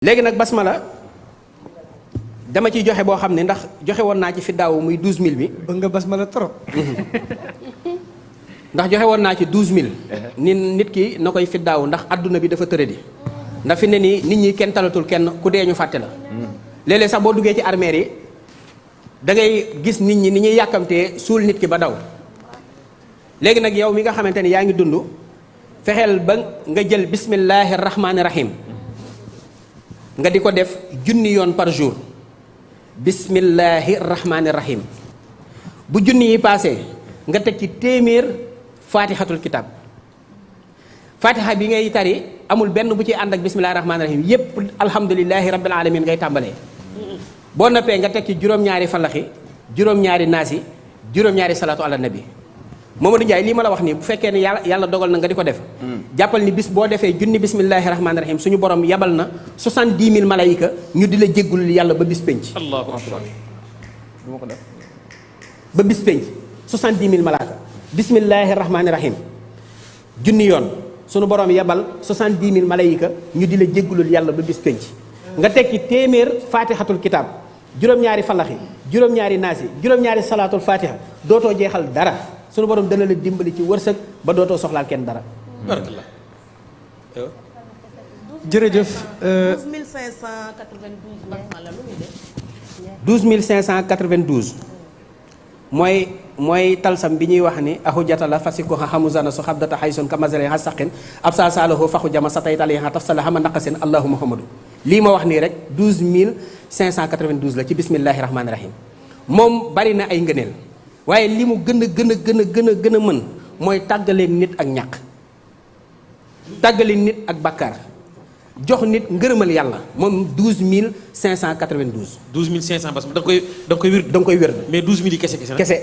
léegi nag basmala dama ciy joxe boo xam ne ndax joxe woon naa ci fi daaw muy 12000 bi. bëgg nga basmala trop. ndax joxe woon naa ci 12000. ni nit ki na koy fi daaw ndax adduna bi dafa tëradi. ndax fi ne nii nit ñi kenn talatul kenn ku dee ñu fàtte la. léeg-léeg sax boo duggee ci armeer yi da ngay gis nit ñi ni ñuy yàkkamtee suul nit ki ba daw. léegi nag yow mi nga xamante ni yaa ngi dund fexeel ba nga jël bismillahi rahmaani rahim. nga di ko def junni yoon par jour bismillahi rahmaani rahim bu junni yi paasee nga teg ci téeméer faatixatul kitab faatixa bi ngay tari amul benn bu ci ànd ak bismillahi rahmaani rahim yépp alhamdulilahi rabbil alamin ngay tàmbalee boo noppee nga teg ci juróom-ñaari falaxi juróom-ñaari naasi juróom-ñaari salaatu ala nabi Mamadou Ndiaye lii ma la wax nii bu fekkee ne yàlla dogal na nga di ko def jàppal ni bis boo defee junni bismillahi rahmaani rahim suñu borom yabal na 70000 malayka ñu di la jéggul yàlla ba bis penc. allahu akbar du ma ko def. ba bis penc 70000 malaaka bismillahi rahmaani rahim junni yoon suñu borom yabal 70000 malayka ñu di la jéggulul yàlla ba bis penc. nga teg ci téeméer faatixatul kitab juróom-ñaari falaxi juróom-ñaari naasi juróom-ñaari salaatul fatiha dootoo jeexal dara. sunu borom dana la dimbali ci wërsëg ba dootoo soxlaal kenn dara. barakallah. jërëjëf. 12592 basmala lu muy def. 12592 mooy talsam bi ñuy wax ni axu jatala fasiko xamuzana su xabdata xayson kamazale xa saqin ab saa saaloho faxu jama sa taytale xa taf sala xama naqasen allahu muhammadu lii ma wax nii rek 12592 la ci bismillahi rahmaani rahim moom bari na ay ngëneel waaye li mu gën a mën mooy tàggaleeg nit ak ñàkk tàggaleeg nit ak bàkkaar jox nit ngërëmal yàlla moom 12592. 12500 bas da nga koy wér. da nga koy wér mais 12000 yi kese nag. kese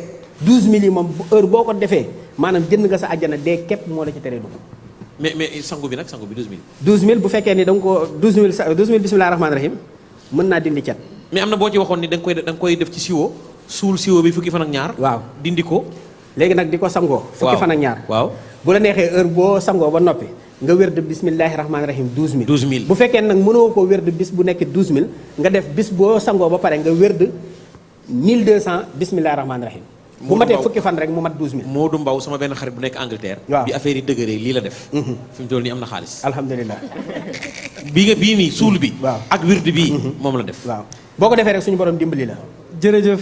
12000 yi moom heure boo ko defee maanaam jënd nga sa àjjana dee képp moo la ci teree dugg. mais sangu bi nag sangu bi 12000. 12000 bu fekkee ni da nga ko 12000 bismillahi rahmaani rahim mën naa dindi cat. mais am na boo ci waxoon ni da nga koy def ci siwo. suul siwo bi fukki fan ak ñaar. waaw dindi ko. léegi nag di ko sangoo. fukki fan ak ñaar. waaw bu la neexee heure boo sangoo ba noppi nga wér de bismillahi rahmaani rahim 12000. 12000 bu fekkee nag mënoo koo wér de bis bu nekk 12000 nga def bis boo sangoo ba pare nga wér de 1200 bismillahi rahmaani rahim. bu matee fukki fan rek mu mat 12000. Modou Mbaw sama benn xarit bu nekk Angleterre. waaw bi affaire yi dëgëree lii la def. fi mu toll nii am na xaalis. alhamdulilah. bii nii suul bi. waaw ak wird bii. moom la def. waaw boo ko defee rek suñu borom dimbali la. jërëjëf.